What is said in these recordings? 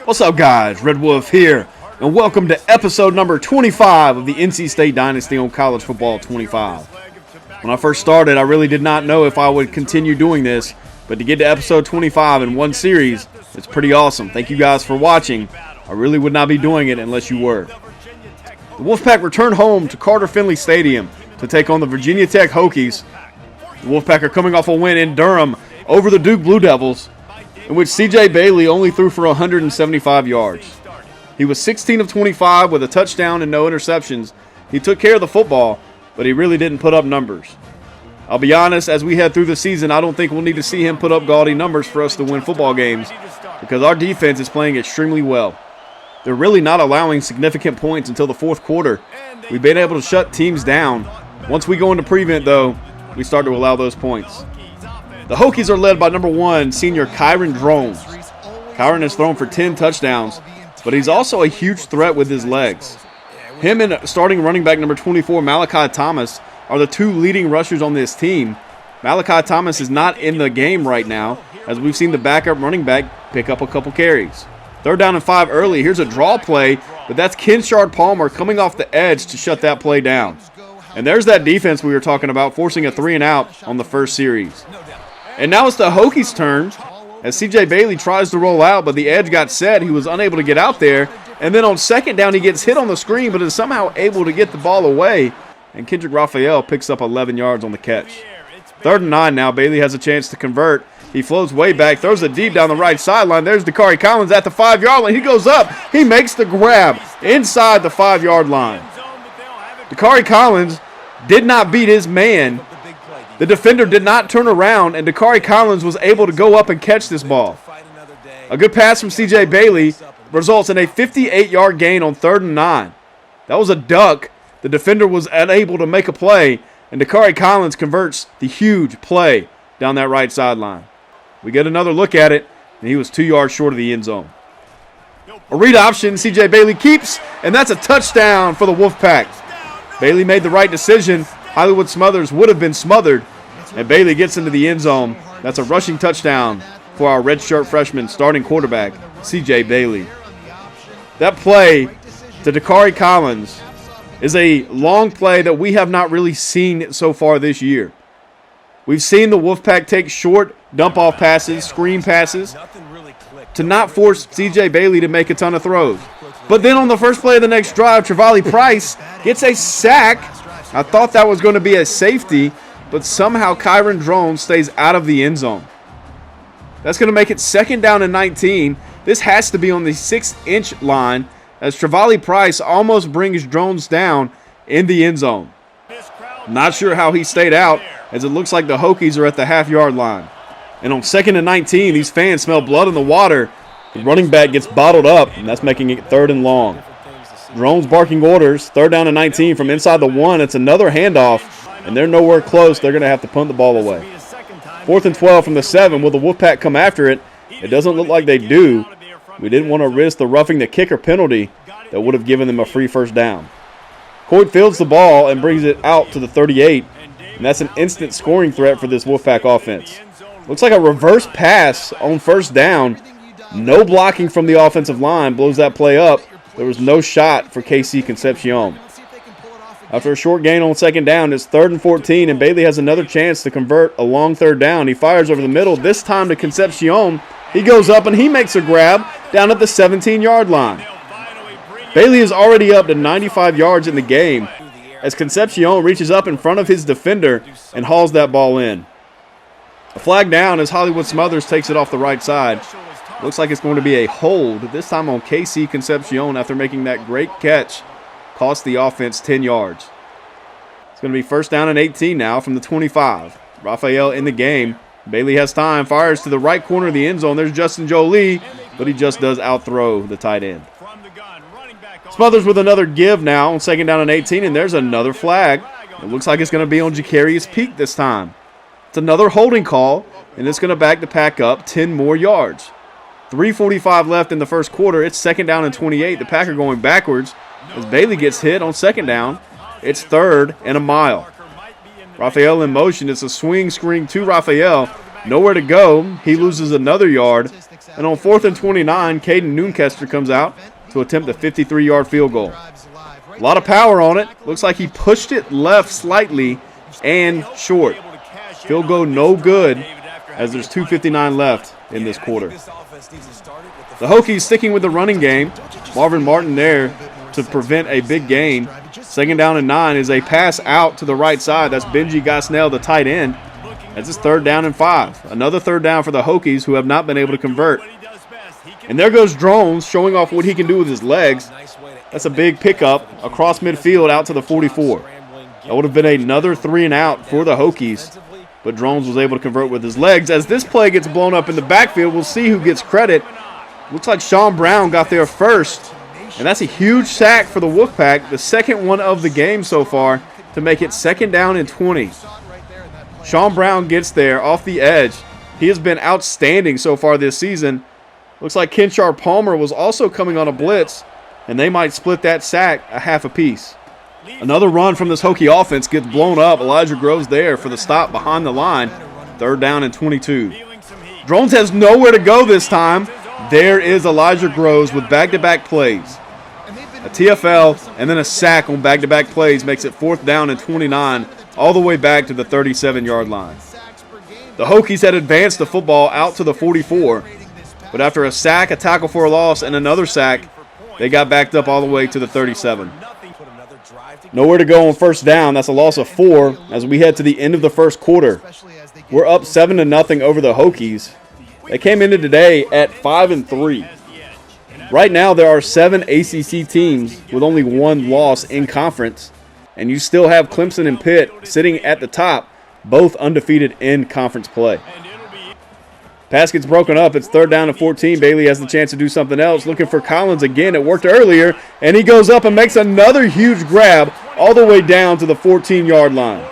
What's up, guys? Red Wolf here, and welcome to episode number 25 of the NC State Dynasty on College Football 25. When I first started, I really did not know if I would continue doing this, but to get to episode 25 in one series, it's pretty awesome. Thank you guys for watching. I really would not be doing it unless you were. The Wolfpack returned home to Carter Finley Stadium to take on the Virginia Tech Hokies. The Wolfpack are coming off a win in Durham over the Duke Blue Devils, in which C.J. Bailey only threw for 175 yards. He was 16 of 25 with a touchdown and no interceptions. He took care of the football, but he really didn't put up numbers. I'll be honest, as we head through the season, I don't think we'll need to see him put up gaudy numbers for us to win football games, because our defense is playing extremely well. They're really not allowing significant points until the fourth quarter. We've been able to shut teams down. Once we go into prevent, though, we start to allow those points. The Hokies are led by number 1, senior Kyron Drones. Kyron has thrown for 10 touchdowns, but he's also a huge threat with his legs. Him and starting running back number 24, Malachi Thomas, are the two leading rushers on this team. Malachi Thomas is not in the game right now, as we've seen the backup running back pick up a couple carries. 3rd down and 5 early. Here's a draw play, but that's Kenshard Palmer coming off the edge to shut that play down. And there's that defense we were talking about, forcing a 3-and-out on the first series. And now it's the Hokies' turn as C.J. Bailey tries to roll out, but the edge got set. He was unable to get out there. And then on 2nd down, he gets hit on the screen, but is somehow able to get the ball away. And Kendrick Raphael picks up 11 yards on the catch. 3rd and 9 now. Bailey has a chance to convert. He floats way back, throws it deep down the right sideline. There's Dakari Collins at the 5-yard line. He goes up. He makes the grab inside the 5-yard line. Dakari Collins did not beat his man. The defender did not turn around, and Dakari Collins was able to go up and catch this ball. A good pass from C.J. Bailey results in a 58-yard gain on 3rd and 9. That was a duck. The defender was unable to make a play, and Dakari Collins converts the huge play down that right sideline. We get another look at it, and he was 2 yards short of the end zone. A read option, C.J. Bailey keeps, and that's a touchdown for the Wolfpack. Bailey made the right decision. Hollywood Smothers would have been smothered, and Bailey gets into the end zone. That's a rushing touchdown for our redshirt freshman starting quarterback, C.J. Bailey. That play to Dakari Collins is a long play that we have not really seen so far this year. We've seen the Wolfpack take short dump-off passes, screen passes, to not force C.J. Bailey to make a ton of throws. But then on the first play of the next drive, Trevally Price gets a sack. I thought that was going to be a safety, but somehow Kyron Drones stays out of the end zone. That's going to make it 2nd down and 19. This has to be on the 6-inch line as Trevally Price almost brings Drones down in the end zone. Not sure how he stayed out, as it looks like the Hokies are at the half-yard line. And on 2nd and 19, these fans smell blood in the water. The running back gets bottled up, and that's making it 3rd and long. Drones barking orders, 3rd down and 19 from inside the 1. It's another handoff, and they're nowhere close. They're going to have to punt the ball away. 4th and 12 from the 7. Will the Wolfpack come after it? It doesn't look like they do. We didn't want to risk the roughing the kicker penalty that would have given them a free 1st down. Coit fields the ball and brings it out to the 38, and that's an instant scoring threat for this Wolfpack offense. Looks like a reverse pass on 1st down. No blocking from the offensive line blows that play up. There was no shot for KC Concepcion. After a short gain on 2nd down, it's 3rd and 14, and Bailey has another chance to convert a long 3rd down. He fires over the middle, this time to Concepcion. He goes up and he makes a grab down at the 17-yard line. Bailey is already up to 95 yards in the game as Concepcion reaches up in front of his defender and hauls that ball in. A flag down as Hollywood Smothers takes it off the right side. Looks like it's going to be a hold, this time on KC Concepcion after making that great catch. Cost the offense 10 yards. It's going to be 1st down and 18 now from the 25. Raphael in the game. Bailey has time, fires to the right corner of the end zone. There's Justin Jolie, but he just does outthrow the tight end. Smothers with another give now on 2nd down and 18, and there's another flag. It looks like it's going to be on Jacarius Peak this time. It's another holding call, and it's going to back the Pack up 10 more yards. 3:45 left in the first quarter. It's 2nd down and 28. The Pack are going backwards as Bailey gets hit on 2nd down. It's 3rd and a mile. Raphael in motion. It's a swing screen to Raphael. Nowhere to go. He loses another yard, And on 4th and 29, Caden Noonkester comes out to attempt a 53-yard field goal. A lot of power on it. Looks like he pushed it left slightly and short. Field goal no good as there's 2:59 left in this quarter. The Hokies sticking with the running game. Marvin Martin there to prevent a big gain. 2nd down and 9 is a pass out to the right side. That's Benji Gosnell, the tight end. That's his 3rd down and 5. Another 3rd down for the Hokies, who have not been able to convert. And there goes Drones, showing off what he can do with his legs. That's a big pickup across midfield out to the 44. That would have been another 3 and out for the Hokies, but Drones was able to convert with his legs. As this play gets blown up in the backfield, we'll see who gets credit. Looks like Sean Brown got there first, and that's a huge sack for the Wolfpack, the second one of the game so far, to make it 2nd down and 20. Sean Brown gets there off the edge. He has been outstanding so far this season. Looks like Kenshar Palmer was also coming on a blitz, and they might split that sack a half apiece. Another run from this Hokie offense gets blown up. Elijah Groves there for the stop behind the line. 3rd down and 22. Drones has nowhere to go this time. There is Elijah Groves with back-to-back plays. A TFL and then a sack on back-to-back plays makes it 4th down and 29 all the way back to the 37-yard line. The Hokies had advanced the football out to the 44, but after a sack, a tackle for a loss, and another sack, they got backed up all the way to the 37. Nowhere to go on 1st down. That's a loss of 4 as we head to the end of the 1st quarter. We're up 7-0 over the Hokies. They came into today at 5-3. Right now there are 7 ACC teams with only 1 loss in conference, and you still have Clemson and Pitt sitting at the top, both undefeated in conference play. Pass gets broken up. It's 3rd down and 14. Bailey has the chance to do something else. Looking for Collins again. It worked earlier, and he goes up and makes another huge grab all the way down to the 14-yard line.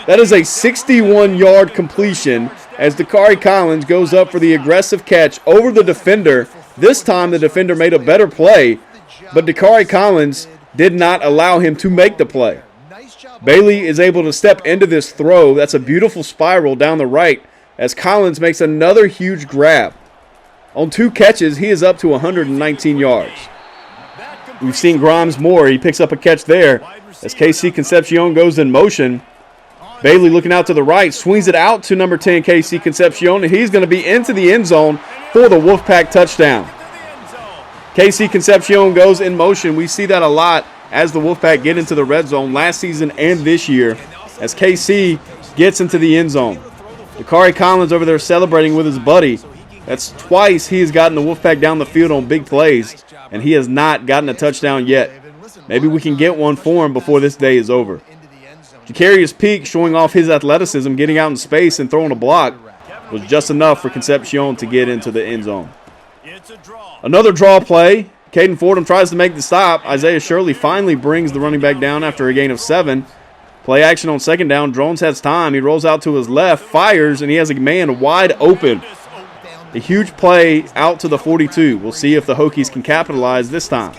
That is a 61-yard completion as Dakari Collins goes up for the aggressive catch over the defender. This time the defender made a better play, but Dakari Collins did not allow him to make the play. Bailey is able to step into this throw. That's a beautiful spiral down the right as Collins makes another huge grab. On 2 catches, he is up to 119 yards. We've seen Grimes more. He picks up a catch there as KC Concepcion goes in motion. Bailey looking out to the right, swings it out to number 10, KC Concepcion, and he's going to be into the end zone for the Wolfpack touchdown. KC Concepcion goes in motion. We see that a lot as the Wolfpack get into the red zone last season and this year as KC gets into the end zone. Dakari Collins over there celebrating with his buddy. That's twice he has gotten the Wolfpack down the field on big plays, and he has not gotten a touchdown yet. Maybe we can get one for him before this day is over. Jacarius Peak showing off his athleticism, getting out in space and throwing a block was just enough for Concepcion to get into the end zone. Another draw play. Caden Fordham tries to make the stop. Isaiah Shirley finally brings the running back down after a gain of 7. Play action on 2nd down. Drones has time. He rolls out to his left, fires, and he has a man wide open. A huge play out to the 42. We'll see if the Hokies can capitalize this time.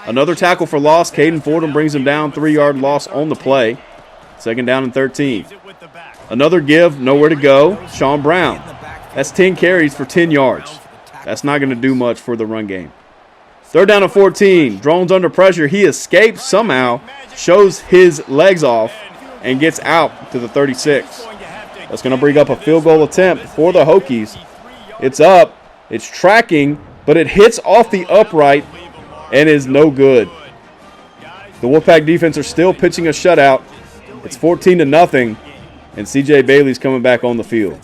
Another tackle for loss. Caden Fordham brings him down. 3-yard loss on the play. 2nd down and 13. Another give, nowhere to go. Sean Brown. That's 10 carries for 10 yards. That's not going to do much for the run game. 3rd down and 14. Drones under pressure. He escapes somehow, shows his legs off, and gets out to the 36. That's going to bring up a field goal attempt for the Hokies. It's up. It's tracking, but it hits off the upright and is no good. The Wolfpack defense are still pitching a shutout. It's 14-0, and CJ Bailey's coming back on the field.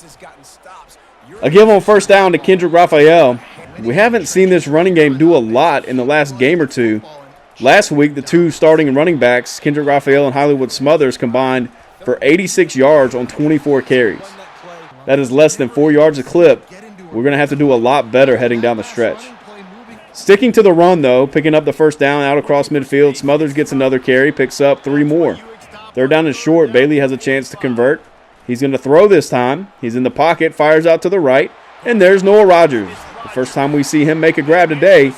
A give on 1st down to Kendrick Raphael. We haven't seen this running game do a lot in the last game or two. Last week, the 2 starting running backs, Kendrick Raphael and Hollywood Smothers, combined for 86 yards on 24 carries. That is less than 4 yards a clip. We're going to have to do a lot better heading down the stretch. Sticking to the run, though, picking up the 1st down out across midfield. Smothers gets another carry, picks up 3 more. 3rd down and short. Bailey has a chance to convert. He's going to throw this time. He's in the pocket, fires out to the right, and there's Noah Rogers. The first time we see him make a grab today.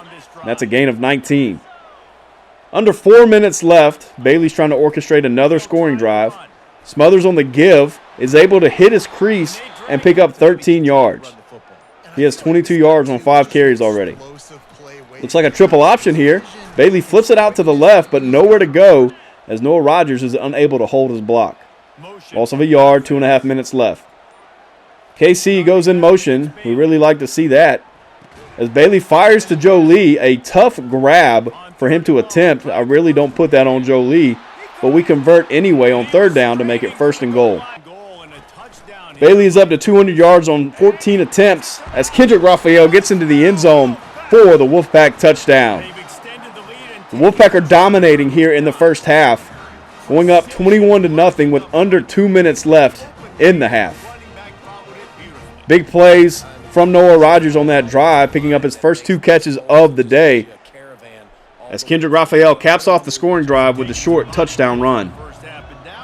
That's a gain of 19. Under 4 minutes left, Bailey's trying to orchestrate another scoring drive. Smothers on the give is able to hit his crease and pick up 13 yards. He has 22 yards on 5 carries already. Looks like a triple option here. Bailey flips it out to the left, but nowhere to go as Noah Rogers is unable to hold his block. Loss of a yard, 2.5 minutes left. KC goes in motion. We really like to see that. As Bailey fires to Joe Lee, a tough grab for him to attempt. I really don't put that on Joe Lee, but we convert anyway on 3rd down to make it 1st and goal. Bailey is up to 200 yards on 14 attempts as Kendrick Raphael gets into the end zone for the Wolfpack touchdown. The Wolfpack are dominating here in the first half, going up 21-0 with under 2 minutes left in the half. Big plays from Noah Rogers on that drive, picking up his first 2 catches of the day as Kendrick Raphael caps off the scoring drive with a short touchdown run.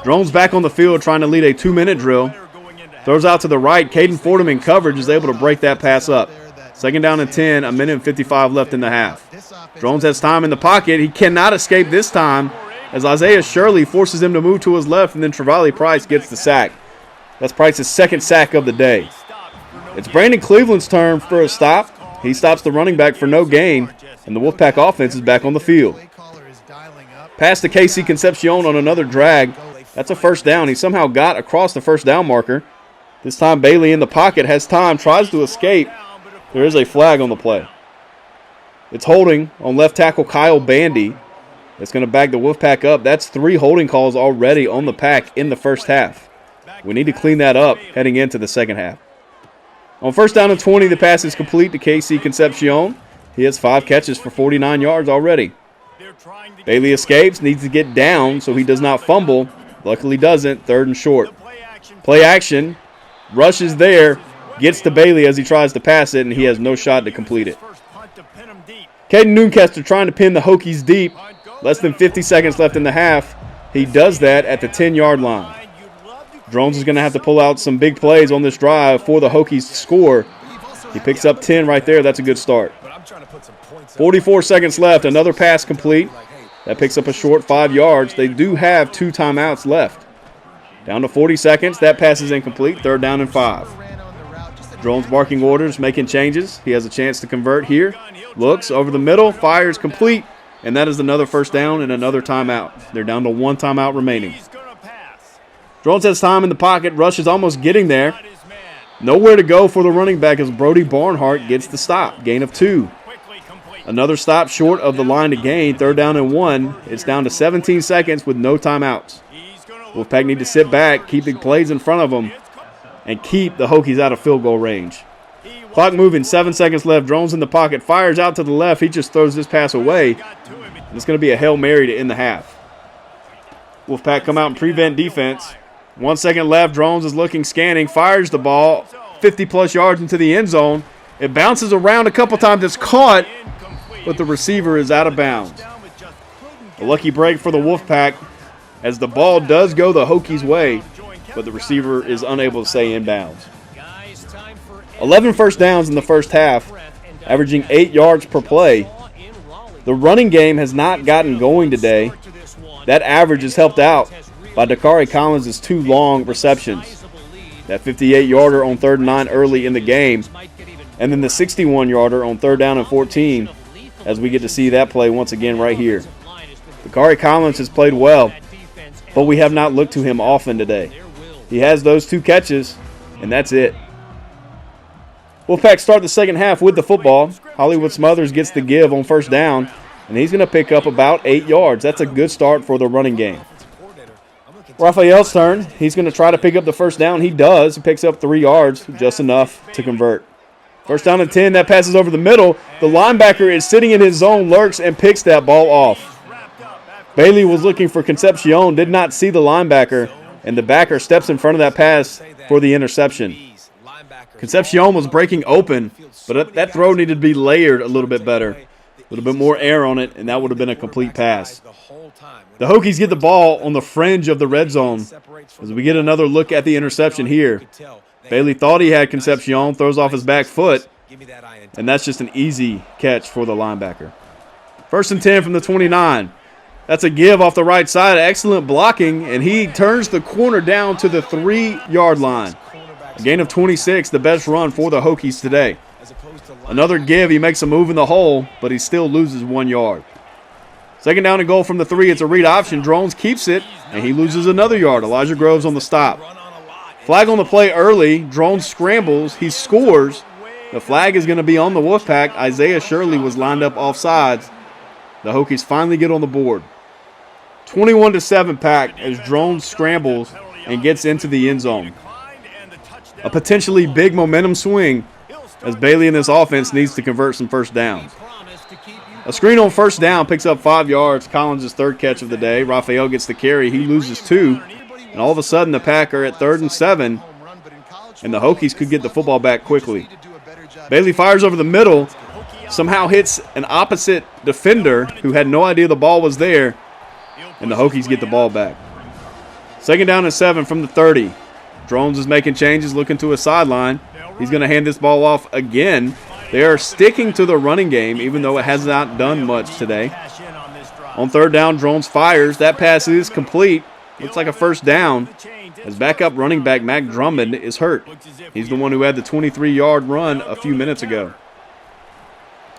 Drones back on the field trying to lead a 2-minute drill. Throws out to the right. Caden Fordham in coverage is able to break that pass up. 2nd down and 10, a minute and 55 left in the half. Drones has time in the pocket. He cannot escape this time as Isaiah Shirley forces him to move to his left, and then Trevally Price gets the sack. That's Price's 2nd sack of the day. It's Brandon Cleveland's turn for a stop. He stops the running back for no gain, and the Wolfpack offense is back on the field. Pass to KC Concepcion on another drag. That's a 1st down. He somehow got across the 1st down marker. This time Bailey in the pocket has time, tries to escape. There is a flag on the play. It's holding on left tackle Kyle Bandy. It's going to back the Wolfpack up. That's 3 holding calls already on the Pack in the first half. We need to clean that up heading into the second half. On 1st down and 20, the pass is complete to KC Concepcion. He has 5 catches for 49 yards already. Bailey escapes, needs to get down so he does not fumble. Luckily doesn't, 3rd and short. Play action, rushes there, gets to Bailey as he tries to pass it, and he has no shot to complete it. Caden Newcastle trying to pin the Hokies deep. Less than 50 seconds left in the half. He does that at the 10-yard line. Drones is going to have to pull out some big plays on this drive for the Hokies to score. He picks up 10 right there. That's a good start. 44 seconds left. Another pass complete. That picks up a short 5 yards. They do have 2 timeouts left. Down to 40 seconds. That pass is incomplete. 3rd down and 5. Drones barking orders, making changes. He has a chance to convert here. Looks over the middle. Fires complete. And that is another 1st down and another timeout. They're down to 1 timeout remaining. Drones has time in the pocket. Rush is almost getting there. Nowhere to go for the running back as Brody Barnhart gets the stop. Gain of 2. Another stop short of the line to gain. 3rd down and 1. It's down to 17 seconds with no timeouts. Wolfpack need to sit back, keep big plays in front of them, and keep the Hokies out of field goal range. Clock moving, 7 seconds left. Drones in the pocket. Fires out to the left. He just throws this pass away. And it's going to be a Hail Mary to end the half. Wolfpack come out and prevent defense. 1 second left. Drones is looking, scanning, fires the ball 50-plus yards into the end zone. It bounces around a couple times. It's caught, but the receiver is out of bounds. A lucky break for the Wolfpack as the ball does go the Hokies' way, but the receiver is unable to stay in bounds. 11 first downs in the first half, averaging 8 yards per play. The running game has not gotten going today. That average is helped out by Dakari Collins' 2 long receptions. That 58-yarder on 3rd and 9 early in the game, and then the 61-yarder on 3rd down and 14, as we get to see that play once again right here. Dakari Collins has played well, but we have not looked to him often today. He has those 2 catches, and that's it. Wolfpack start the second half with the football. Hollywood Smothers gets the give on 1st down, and he's going to pick up about 8 yards. That's a good start for the running game. Raphael's turn. He's going to try to pick up the 1st down. He does. He picks up 3 yards, just enough to convert. 1st down and 10. That passes over the middle. The linebacker is sitting in his zone, lurks, and picks that ball off. Bailey was looking for Concepcion, did not see the linebacker, and the backer steps in front of that pass for the interception. Concepcion was breaking open, but that throw needed to be layered a little bit better. A little bit more air on it, and that would have been a complete pass. The Hokies get the ball on the fringe of the red zone as we get another look at the interception here. Bailey thought he had Concepcion, throws off his back foot, and that's just an easy catch for the linebacker. 1st and 10 from the 29. That's a give off the right side. Excellent blocking, and he turns the corner down to the 3-yard line. A gain of 26, the best run for the Hokies today. Another give. He makes a move in the hole, but he still loses 1 yard. Second down and goal from the 3. It's a read option. Drones keeps it, and he loses another yard. Elijah Groves on the stop. Flag on the play early. Drones scrambles. He scores. The flag is going to be on the Wolfpack. Isaiah Shirley was lined up offsides. The Hokies finally get on the board. 21-7 Pack as Drones scrambles and gets into the end zone. A potentially big momentum swing as Bailey in this offense needs to convert some first downs. A screen on first down picks up 5 yards. Collins' third catch of the day. Raphael gets the carry. He loses 2. And all of a sudden the Pack are at 3rd and 7. And the Hokies could get the football back quickly. Bailey fires over the middle. Somehow hits an opposite defender who had no idea the ball was there. And the Hokies get the ball back. Second down and 7 from the 30. Drones is making changes, looking to a sideline. He's going to hand this ball off again. They are sticking to the running game, even though it has not done much today. On third down, Drones fires. That pass is complete. Looks like a first down. As backup running back Mac Drummond is hurt. He's the one who had the 23-yard run a few minutes ago.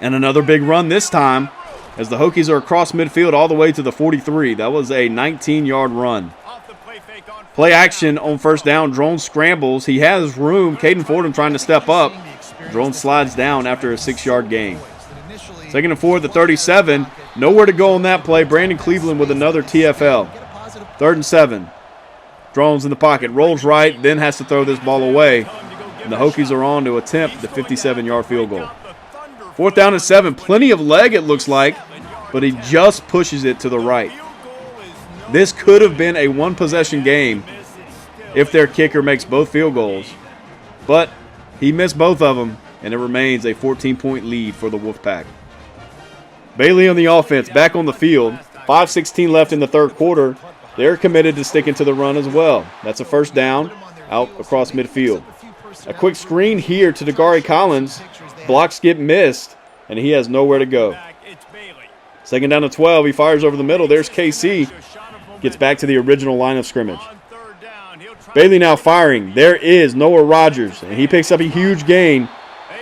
And another big run this time as the Hokies are across midfield all the way to the 43. That was a 19-yard run. Play action on first down. Drone scrambles. He has room. Caden Fordham trying to step up. Drone slides down after a 6-yard gain. Second and 4 at the 37. Nowhere to go on that play. Brandon Cleveland with another TFL. 3rd and 7. Drones in the pocket. Rolls right, then has to throw this ball away. And the Hokies are on to attempt the 57-yard field goal. 4th down and 7. Plenty of leg, it looks like, but he just pushes it to the right. This could have been a one-possession game if their kicker makes both field goals. But he missed both of them, and it remains a 14-point lead for the Wolfpack. Bailey on the offense, back on the field. 5:16 left in the third quarter. They're committed to sticking to the run as well. That's a first down out across midfield. A quick screen here to Dagari Collins. Blocks get missed, and he has nowhere to go. Second down to 12. He fires over the middle. There's KC. Gets back to the original line of scrimmage. Bailey now firing. There is Noah Rogers, and he picks up a huge gain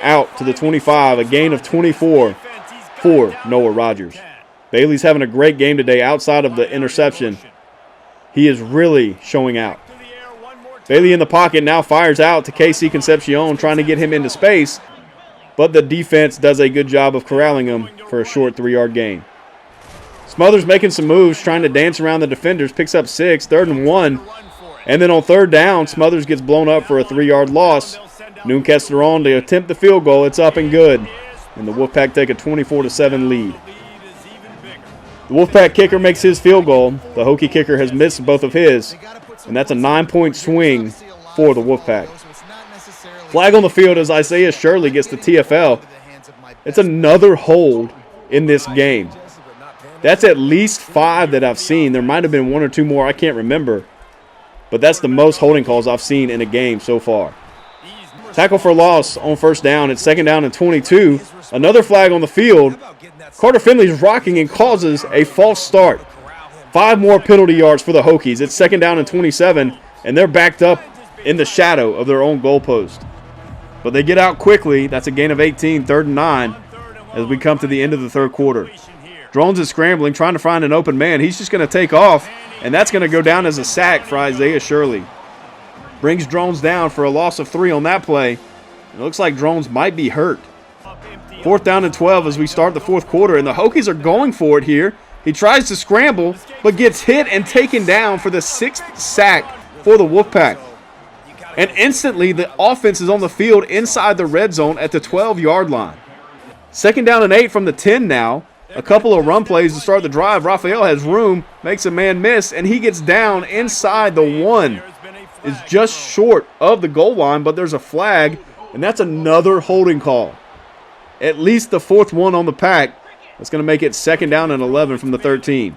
out to the 25. A gain of 24 for Noah Rogers. Bailey's having a great game today outside of the interception. He is really showing out. Bailey in the pocket now fires out to KC Concepcion, trying to get him into space, but the defense does a good job of corralling him for a short 3-yard gain. Smothers making some moves, trying to dance around the defenders, picks up 6, 3rd and 1. And then on third down, Smothers gets blown up for a 3-yard loss. Noonkester on to attempt the field goal. It's up and good. And the Wolfpack take a 24-7 lead. The Wolfpack kicker makes his field goal. The Hokie kicker has missed both of his. And that's a 9-point swing for the Wolfpack. Flag on the field as Isaiah Shirley gets the TFL. It's another hold in this game. That's at least 5 that I've seen. There might have been 1 or 2 more. I can't remember. But that's the most holding calls I've seen in a game so far. Tackle for loss on first down. It's second down and 22. Another flag on the field. Carter Finley's rocking and causes a false start. 5 more penalty yards for the Hokies. It's second down and 27, and they're backed up in the shadow of their own goalpost. But they get out quickly. That's a gain of 18, 3rd and 9, as we come to the end of the third quarter. Drones is scrambling, trying to find an open man. He's just going to take off, and that's going to go down as a sack for Isaiah Shirley. Brings Drones down for a loss of 3 on that play. It looks like Drones might be hurt. 4th down and 12 as we start the fourth quarter, and the Hokies are going for it here. He tries to scramble, but gets hit and taken down for the 6th sack for the Wolfpack. And instantly, the offense is on the field inside the red zone at the 12-yard line. Second down and 8 from the 10 now. A couple of run plays to start the drive. Raphael has room, makes a man miss, and he gets down inside the 1. It's just short of the goal line, but there's a flag, and that's another holding call. At least the 4th one on the Pack. That's going to make it second down and 11 from the 13.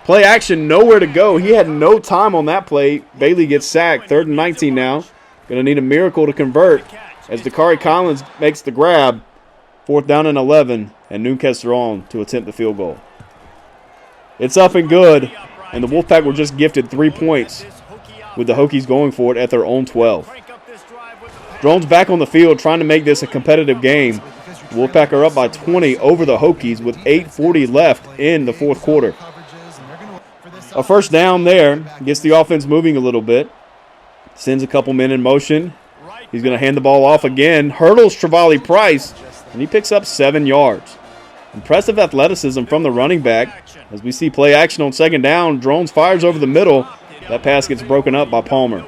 Play action, nowhere to go. He had no time on that play. Bailey gets sacked. 3rd and 19 now. Going to need a miracle to convert as Dagari Collins makes the grab. 4th down and 11, and Noonkester on to attempt the field goal. It's up and good, and the Wolfpack were just gifted 3 points with the Hokies going for it at their own 12. Drones back on the field trying to make this a competitive game. Wolfpack are up by 20 over the Hokies with 8:40 left in the fourth quarter. A first down there gets the offense moving a little bit. Sends a couple men in motion. He's going to hand the ball off again. Hurdles Trevally Price, and he picks up 7 yards. Impressive athleticism from the running back. As we see play action on second down, Drones fires over the middle. That pass gets broken up by Palmer.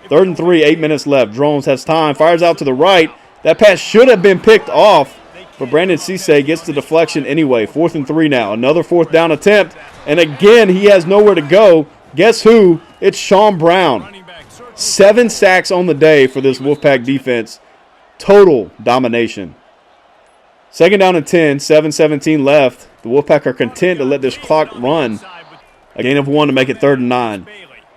3rd and 3, 8 minutes left. Drones has time, fires out to the right. That pass should have been picked off, but Brandon Cisse gets the deflection anyway. 4th and 3 now. Another 4th down attempt, and again he has nowhere to go. Guess who? It's Sean Brown. 7 sacks on the day for this Wolfpack defense. Total domination. 2nd down and 10, 7:17 left. The Wolfpack are content to let this clock run. A gain of 1 to make it 3rd and 9.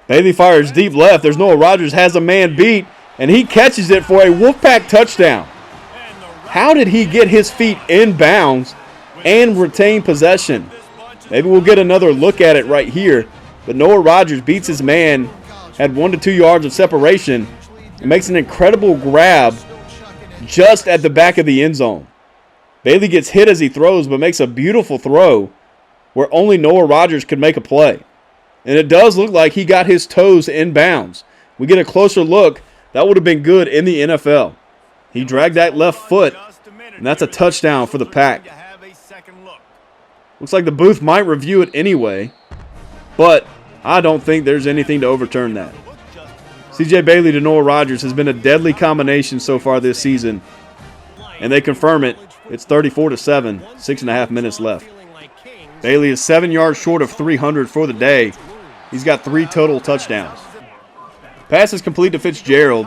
Bailey fires deep left. There's Noah Rogers, has a man beat, and he catches it for a Wolfpack touchdown. How did he get his feet in bounds and retain possession? Maybe we'll get another look at it right here. But Noah Rogers beats his man, had 1 to 2 yards of separation, and makes an incredible grab just at the back of the end zone. Bailey gets hit as he throws, but makes a beautiful throw where only Noah Rogers could make a play. And it does look like he got his toes in bounds. We get a closer look. That would have been good in the NFL. He dragged that left foot, and that's a touchdown for the Pack. Looks like the booth might review it anyway, but I don't think there's anything to overturn that. C.J. Bailey to Noah Rogers has been a deadly combination so far this season, and they confirm it. It's 34-7, 6.5 minutes left. Bailey is 7 yards short of 300 for the day. He's got 3 total touchdowns. Pass is complete to Fitzgerald.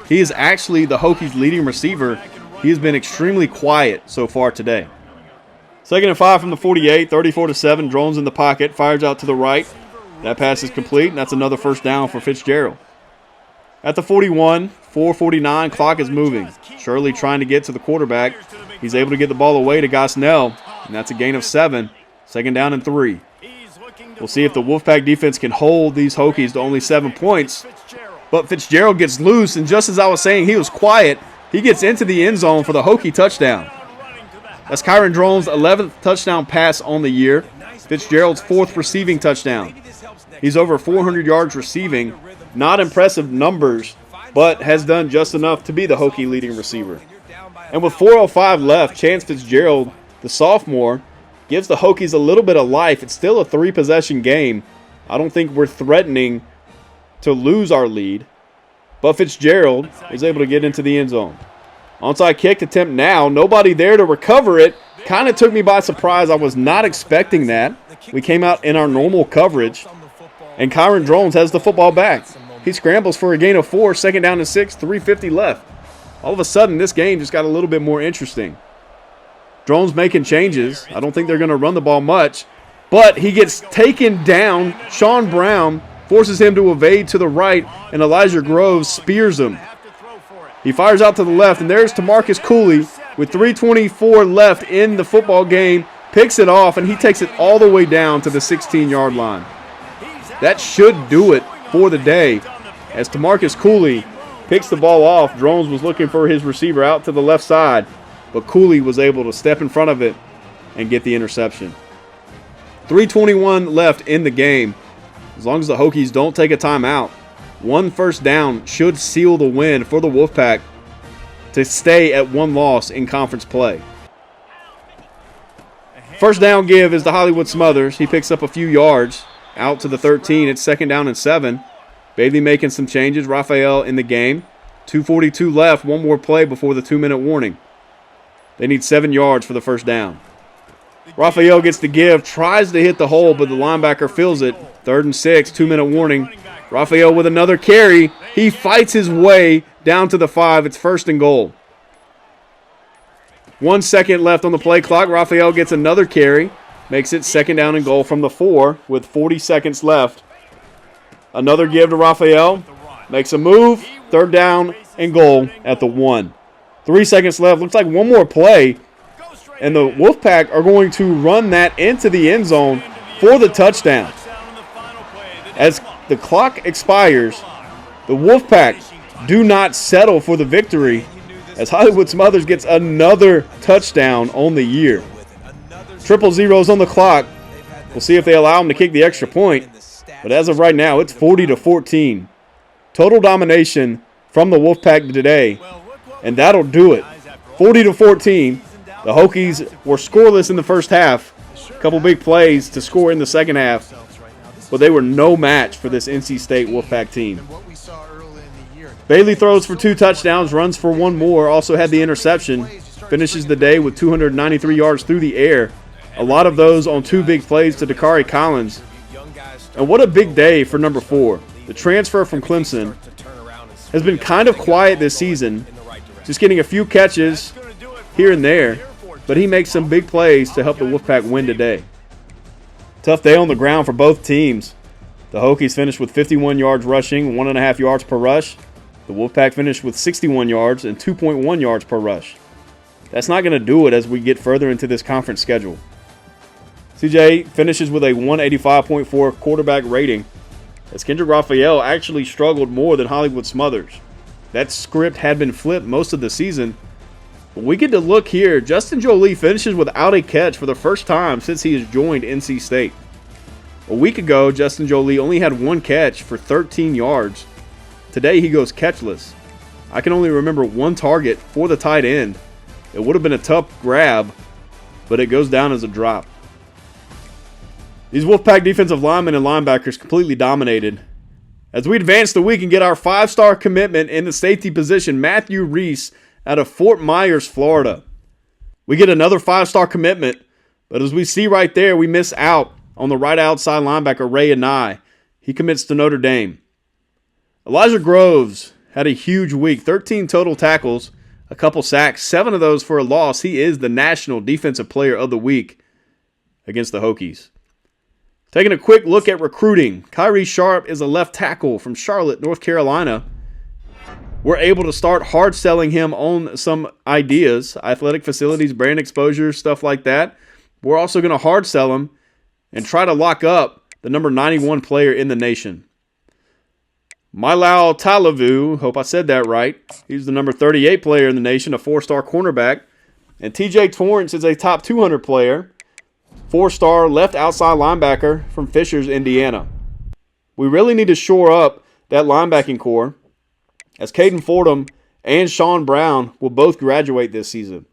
He is actually the Hokies' leading receiver. He has been extremely quiet so far today. 2nd and 5 from the 48, 34-7. Drones in the pocket, fires out to the right. That pass is complete, and that's another first down for Fitzgerald. At the 41, 4:49, clock is moving. Shirley trying to get to the quarterback. He's able to get the ball away to Gosnell, and that's a gain of 7. 2nd down and 3. We'll see if the Wolfpack defense can hold these Hokies to only 7 points. But Fitzgerald gets loose, and just as I was saying he was quiet, he gets into the end zone for the Hokie touchdown. That's Kyron Drones' 11th touchdown pass on the year. Fitzgerald's 4th receiving touchdown. He's over 400 yards receiving. Not impressive numbers, but has done just enough to be the Hokie leading receiver. And with 4:05 left, Chance Fitzgerald, the sophomore, gives the Hokies a little bit of life. It's still a 3-possession game. I don't think we're threatening to lose our lead, but Fitzgerald is able to get into the end zone. Onside kick attempt now. Nobody there to recover it. Kind of took me by surprise. I was not expecting that. We came out in our normal coverage, and Kyron Drones has the football back. He scrambles for a gain of 4, 2nd down and 6, 3:50 left. All of a sudden, this game just got a little bit more interesting. Drones making changes. I don't think they're going to run the ball much, but he gets taken down. Sean Brown forces him to evade to the right, and Elijah Groves spears him. He fires out to the left, and there's Tamarcus Cooley with 3:24 left in the football game, picks it off, and he takes it all the way down to the 16-yard line. That should do it for the day, as Tamarcus Cooley picks the ball off. Drones was looking for his receiver out to the left side, but Cooley was able to step in front of it and get the interception. 3:21 left in the game. As long as the Hokies don't take a timeout, 1 first down should seal the win for the Wolfpack to stay at 1 loss in conference play. First down give is to Hollywood Smothers. He picks up a few yards out to the 13. It's 2nd down and 7. Bailey making some changes. Raphael in the game. 2:42 left. 1 more play before the 2-minute warning. They need 7 yards for the first down. Raphael gets the give, tries to hit the hole, but the linebacker fills it. 3rd and 6, 2-minute warning. Raphael with another carry. He fights his way down to the 5. It's 1st and goal. 1 second left on the play clock. Raphael gets another carry. Makes it 2nd down and goal from the 4 with 40 seconds left. Another give to Raphael. Makes a move. 3rd down and goal at the 1. 3 seconds left. Looks like 1 more play. And the Wolfpack are going to run that into the end zone for the touchdown. As the clock expires, the Wolfpack do not settle for the victory as Hollywood Smothers gets another touchdown on the year. 0-0's on the clock. We'll see if they allow them to kick the extra point. But as of right now, it's 40-14. Total domination from the Wolfpack today. And that'll do it. 40-14. The Hokies were scoreless in the first half. A couple big plays to score in the second half. But they were no match for this NC State Wolfpack team. Bailey throws for 2 touchdowns, runs for 1 more, also had the interception. Finishes the day with 293 yards through the air. A lot of those on 2 big plays to Dakari Collins. And what a big day for number 4. The transfer from Clemson has been kind of quiet this season, just getting a few catches here and there, but he makes some big plays to help the Wolfpack win today. Tough day on the ground for both teams. The Hokies finished with 51 yards rushing, 1.5 yards per rush. The Wolfpack finished with 61 yards and 2.1 yards per rush. That's not going to do it as we get further into this conference schedule. CJ finishes with a 185.4 quarterback rating, as Kendrick Raphael actually struggled more than Hollywood Smothers. That script had been flipped most of the season. But we get to look here. Justin Jolie finishes without a catch for the first time since he has joined NC State. A week ago, Justin Jolie only had 1 catch for 13 yards. Today, he goes catchless. I can only remember 1 target for the tight end. It would have been a tough grab, but it goes down as a drop. These Wolfpack defensive linemen and linebackers completely dominated. As we advance the week and get our 5-star commitment in the safety position, Matthew Reese out of Fort Myers, Florida. We get another 5-star commitment, but as we see right there, we miss out on the right outside linebacker, Ray Anai. He commits to Notre Dame. Elijah Groves had a huge week, 13 total tackles, a couple sacks, 7 of those for a loss. He is the National Defensive Player of the Week against the Hokies. Taking a quick look at recruiting, Kyrie Sharp is a left tackle from Charlotte, North Carolina. We're able to start hard selling him on some ideas, athletic facilities, brand exposure, stuff like that. We're also going to hard sell him and try to lock up the number 91 player in the nation. Milau Talavu, hope I said that right. He's the number 38 player in the nation, a 4-star cornerback. And TJ Torrance is a top 200 player, 4-star left outside linebacker from Fishers, Indiana. We really need to shore up that linebacking core, as Caden Fordham and Sean Brown will both graduate this season.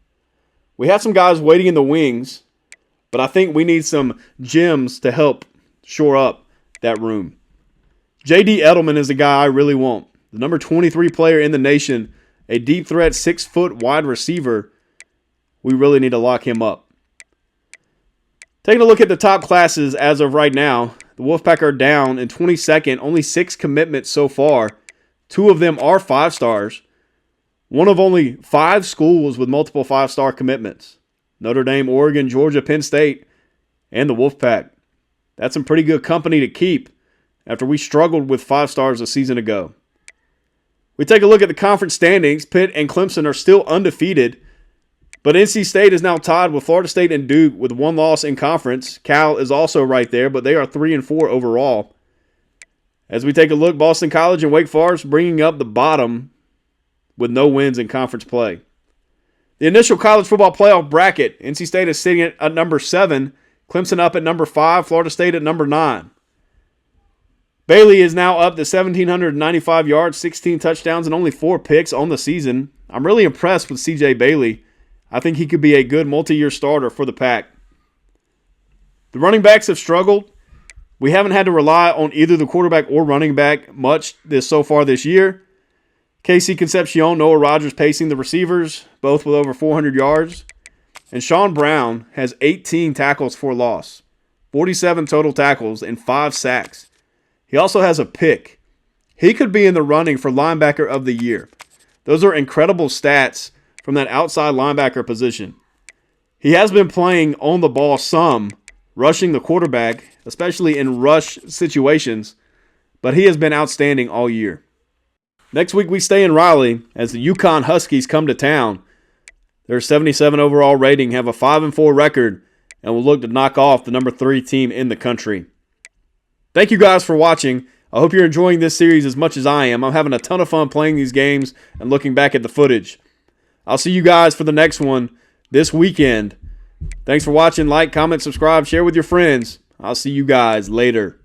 We have some guys waiting in the wings, but I think we need some gems to help shore up that room. J.D. Edelman is the guy I really want. The number 23 player in the nation, a deep threat 6-foot wide receiver. We really need to lock him up. Taking a look at the top classes as of right now, the Wolfpack are down in 22nd, only 6 commitments so far. 2 of them are 5-stars. One of only 5 schools with multiple 5-star commitments. Notre Dame, Oregon, Georgia, Penn State, and the Wolfpack. That's some pretty good company to keep after we struggled with 5-stars a season ago. We take a look at the conference standings. Pitt and Clemson are still undefeated, but NC State is now tied with Florida State and Duke with 1 loss in conference. Cal is also right there, but they are 3-4 overall. As we take a look, Boston College and Wake Forest bringing up the bottom with no wins in conference play. The initial college football playoff bracket, NC State is sitting at number 7, Clemson up at number 5, Florida State at number 9. Bailey is now up to 1,795 yards, 16 touchdowns, and only 4 picks on the season. I'm really impressed with CJ Bailey. I think he could be a good multi-year starter for the Pack. The running backs have struggled. We haven't had to rely on either the quarterback or running back much so far this year. Casey Concepcion, Noah Rogers pacing the receivers, both with over 400 yards. And Sean Brown has 18 tackles for loss, 47 total tackles, and 5 sacks. He also has a pick. He could be in the running for linebacker of the year. Those are incredible stats from that outside linebacker position. He has been playing on the ball some, rushing the quarterback, especially in rush situations, but he has been outstanding all year. Next week we stay in Raleigh as the UConn Huskies come to town. Their 77 overall rating, have a 5-4 record, and will look to knock off the number 3 team in the country. Thank you guys for watching. I hope you're enjoying this series as much as I am. I'm having a ton of fun playing these games and looking back at the footage. I'll see you guys for the next one this weekend. Thanks for watching. Like, comment, subscribe, share with your friends. I'll see you guys later.